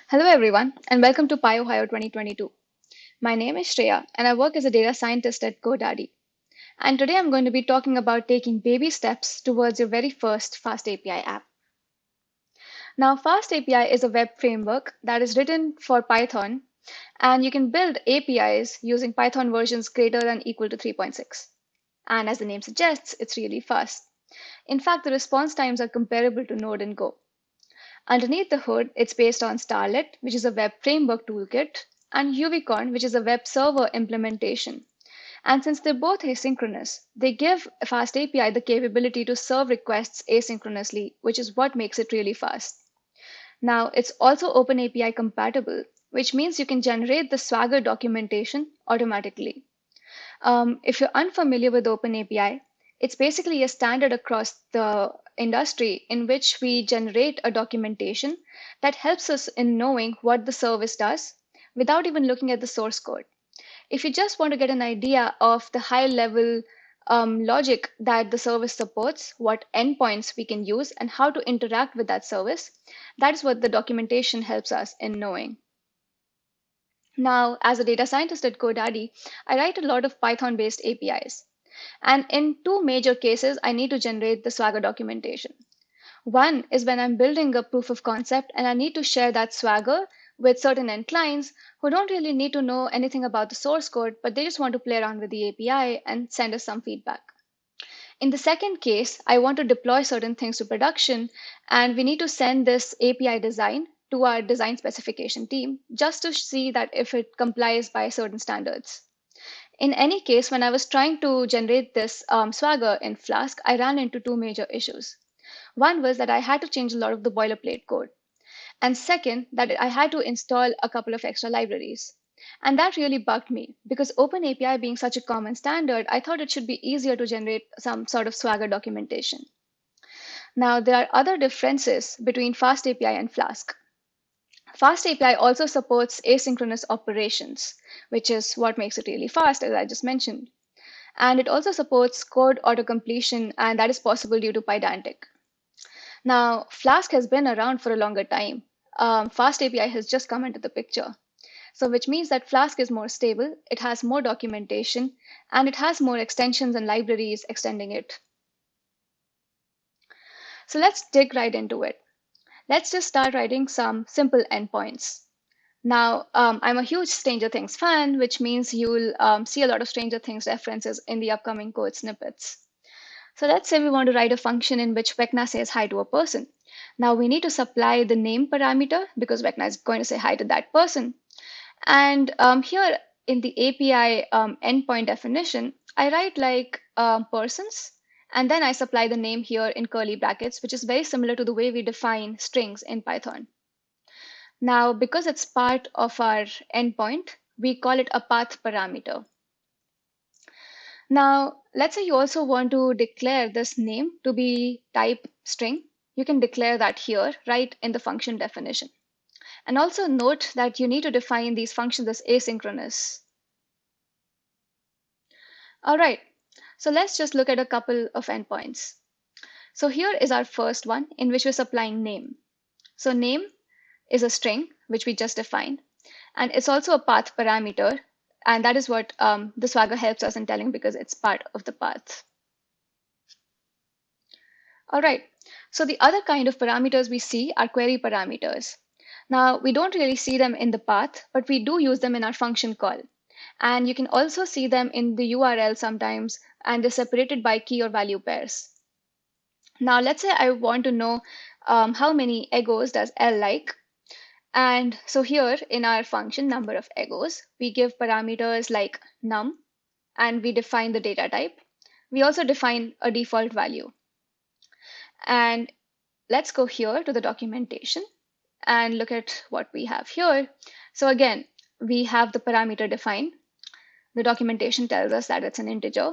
Hello, everyone, and welcome to PyOhio 2022. My name is Shreya, and I work as a data scientist at GoDaddy. And today I'm going to be talking about taking baby steps towards your very first FastAPI app. Now, FastAPI is a web framework that is written for Python, and you can build APIs using Python versions greater than equal to 3.6. And as the name suggests, it's really fast. In fact, the response times are comparable to Node and Go. Underneath the hood, it's based on Starlet, which is a web framework toolkit, and Uvicorn, which is a web server implementation. And since they're both asynchronous, they give FastAPI the capability to serve requests asynchronously, which is what makes it really fast. Now, it's also OpenAPI compatible, which means you can generate the Swagger documentation automatically. If you're unfamiliar with OpenAPI, it's basically a standard across the industry in which we generate a documentation that helps us in knowing what the service does without even looking at the source code. If you just want to get an idea of the high level logic that the service supports, what endpoints we can use, and how to interact with that service, that's what the documentation helps us in knowing. Now, as a data scientist at GoDaddy, I write a lot of Python-based APIs. And in two major cases, I need to generate the Swagger documentation. One is when I'm building a proof of concept and I need to share that Swagger with certain end clients who don't really need to know anything about the source code, but they just want to play around with the API and send us some feedback. In the second case, I want to deploy certain things to production, and we need to send this API design to our design specification team just to see that if it complies by certain standards. In any case, when I was trying to generate this Swagger in Flask, I ran into two major issues. One was that I had to change a lot of the boilerplate code. And second, that I had to install a couple of extra libraries. And that really bugged me because OpenAPI being such a common standard, I thought it should be easier to generate some sort of Swagger documentation. Now, there are other differences between FastAPI and Flask. FastAPI also supports asynchronous operations, which is what makes it really fast, as I just mentioned. And it also supports code autocompletion, and that is possible due to Pydantic. Now, Flask has been around for a longer time. FastAPI has just come into the picture. So which means that Flask is more stable, it has more documentation, and it has more extensions and libraries extending it. So let's dig right into it. Let's just start writing some simple endpoints. Now, I'm a huge Stranger Things fan, which means you'll see a lot of Stranger Things references in the upcoming code snippets. So let's say we want to write a function in which Vecna says hi to a person. Now we need to supply the name parameter because Vecna is going to say hi to that person. And here in the API endpoint definition, I write like persons, and then I supply the name here in curly brackets, which is very similar to the way we define strings in Python. Now, because it's part of our endpoint, we call it a path parameter. Now, let's say you also want to declare this name to be type string. You can declare that here, right in the function definition. And also note that you need to define these functions as asynchronous. All right, so let's just look at a couple of endpoints. So here is our first one in which we're supplying name. So name is a string, which we just defined. And it's also a path parameter. And that is what the Swagger helps us in telling because it's part of the path. All right, so the other kind of parameters we see are query parameters. Now, we don't really see them in the path, but we do use them in our function call. And you can also see them in the URL sometimes, and they're separated by key or value pairs. Now, let's say I want to know how many egos does L like. And so here in our function number of egos, we give parameters like num, and we define the data type. We also define a default value. And let's go here to the documentation and look at what we have here. So again, we have the parameter defined. The documentation tells us that it's an integer.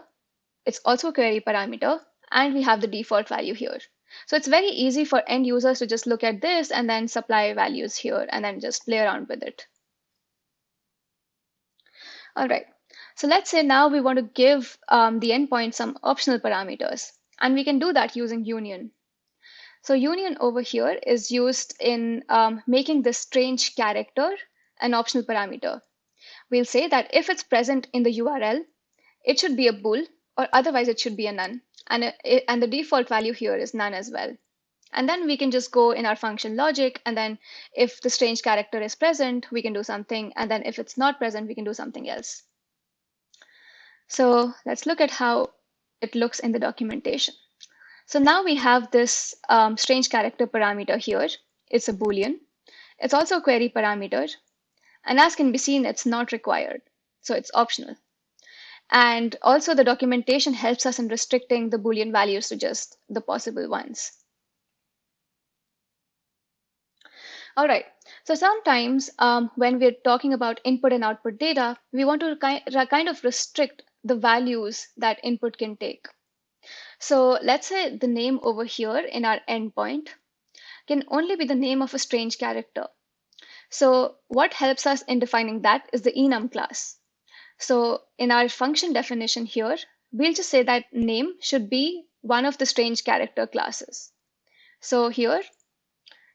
It's also a query parameter, and we have the default value here. So it's very easy for end users to just look at this and then supply values here and then just play around with it. All right, so let's say now we want to give the endpoint some optional parameters, and we can do that using union. So union over here is used in making this strange character an optional parameter. We'll say that if it's present in the URL, it should be a bool, or otherwise it should be a none. And the default value here is none as well. And then we can just go in our function logic, and then if the strange character is present, we can do something, and then if it's not present, we can do something else. So let's look at how it looks in the documentation. So now we have this strange character parameter here. It's a Boolean. It's also a query parameter. And as can be seen, it's not required. So it's optional. And also the documentation helps us in restricting the Boolean values to just the possible ones. All right. So sometimes when we're talking about input and output data, we want to kind of restrict the values that input can take. So let's say the name over here in our endpoint can only be the name of a strange character. So what helps us in defining that is the enum class. So in our function definition here, we'll just say that name should be one of the strange character classes. So here,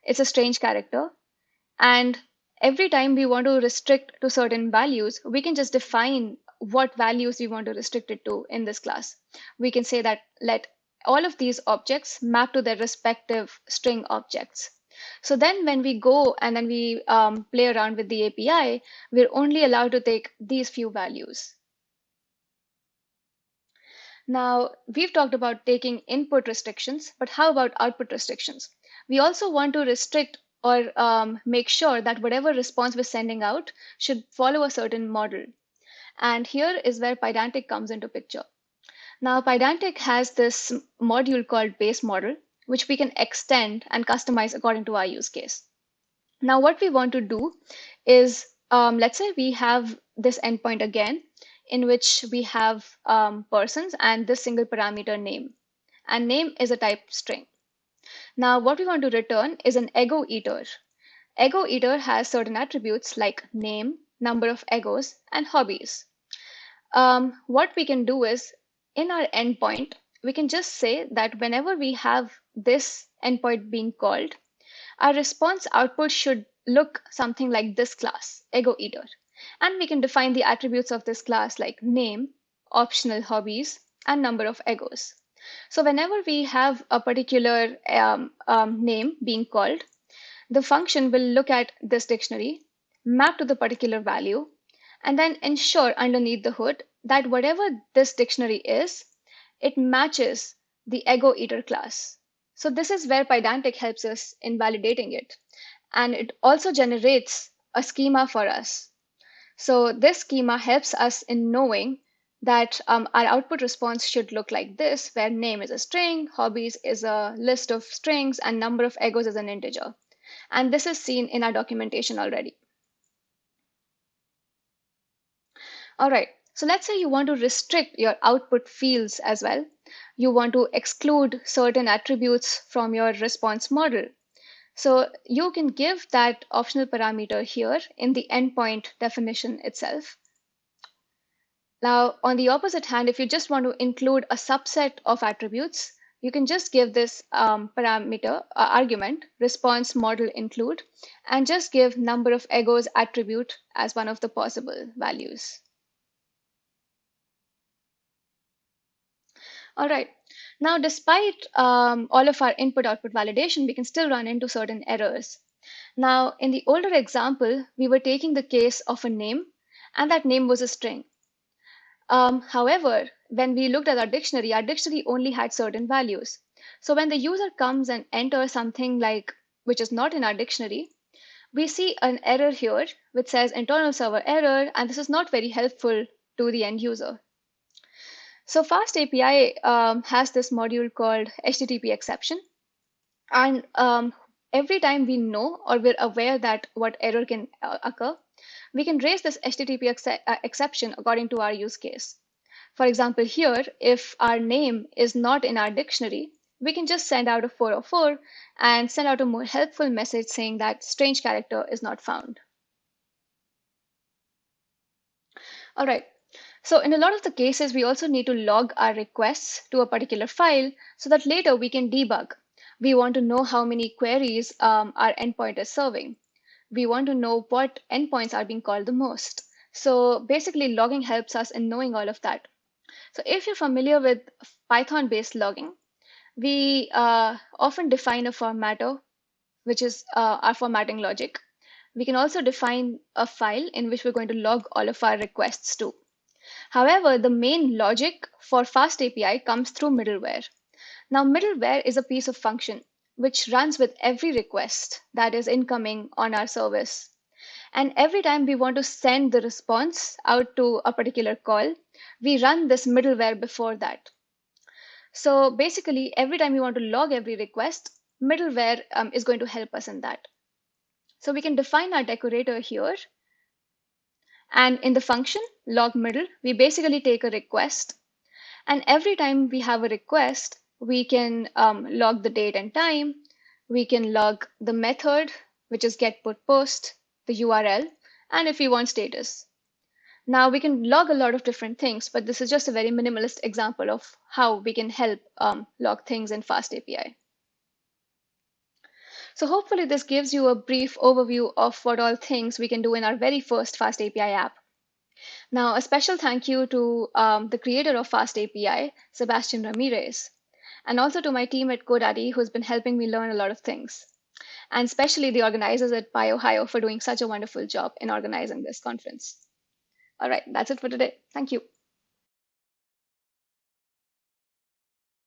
it's a strange character. And every time we want to restrict to certain values, we can just define what values we want to restrict it to in this class. We can say that let all of these objects map to their respective string objects. So then when we go and then we play around with the API, we're only allowed to take these few values. Now, we've talked about taking input restrictions, but how about output restrictions? We also want to restrict or make sure that whatever response we're sending out should follow a certain model. And here is where Pydantic comes into picture. Now, Pydantic has this module called base model, which we can extend and customize according to our use case. Now, what we want to do is, let's say we have this endpoint again, in which we have persons and this single parameter name. And name is a type string. Now, what we want to return is an ego eater. Ego eater has certain attributes like name, number of egos, and hobbies. What we can do is, in our endpoint, we can just say that whenever we have this endpoint being called, our response output should look something like this class, ego eater. And we can define the attributes of this class like name, optional hobbies, and number of egos. So whenever we have a particular name being called, the function will look at this dictionary, map to the particular value, and then ensure underneath the hood that whatever this dictionary is, it matches the ego eater class. So this is where Pydantic helps us in validating it. And it also generates a schema for us. So this schema helps us in knowing that our output response should look like this, where name is a string, hobbies is a list of strings, and number of egos is an integer. And this is seen in our documentation already. All right, so let's say you want to restrict your output fields as well. You want to exclude certain attributes from your response model. So you can give that optional parameter here in the endpoint definition itself. Now, on the opposite hand, if you just want to include a subset of attributes, you can just give this parameter argument, response model include, and just give number of egos attribute as one of the possible values. All right. Now, despite all of our input-output validation, we can still run into certain errors. Now, in the older example, we were taking the case of a name, and that name was a string. However, when we looked at our dictionary only had certain values. So when the user comes and enters something like which is not in our dictionary, we see an error here which says internal server error, and this is not very helpful to the end user. So FastAPI has this module called HTTP exception. And every time we know or we're aware that what error can occur, we can raise this HTTP exception according to our use case. For example, here, if our name is not in our dictionary, we can just send out a 404 and send out a more helpful message saying that strange character is not found. All right. So in a lot of the cases, we also need to log our requests to a particular file so that later we can debug. We want to know how many queries our endpoint is serving. We want to know what endpoints are being called the most. So basically, logging helps us in knowing all of that. So if you're familiar with Python-based logging, we often define a formatter, which is our formatting logic. We can also define a file in which we're going to log all of our requests to. However, the main logic for FastAPI comes through middleware. Now, middleware is a piece of function which runs with every request that is incoming on our service. And every time we want to send the response out to a particular call, we run this middleware before that. So basically, every time we want to log every request, middleware is going to help us in that. So we can define our decorator here. And in the function log middle, we basically take a request. And every time we have a request, we can log the date and time. We can log the method, which is get put post, the URL, and if we want status. Now we can log a lot of different things, but this is just a very minimalist example of how we can help log things in FastAPI. So hopefully this gives you a brief overview of what all things we can do in our very first FastAPI app. Now, a special thank you to the creator of FastAPI, Sebastian Ramirez, and also to my team at GoDaddy, who's been helping me learn a lot of things, and especially the organizers at PyOhio for doing such a wonderful job in organizing this conference. All right, that's it for today. Thank you.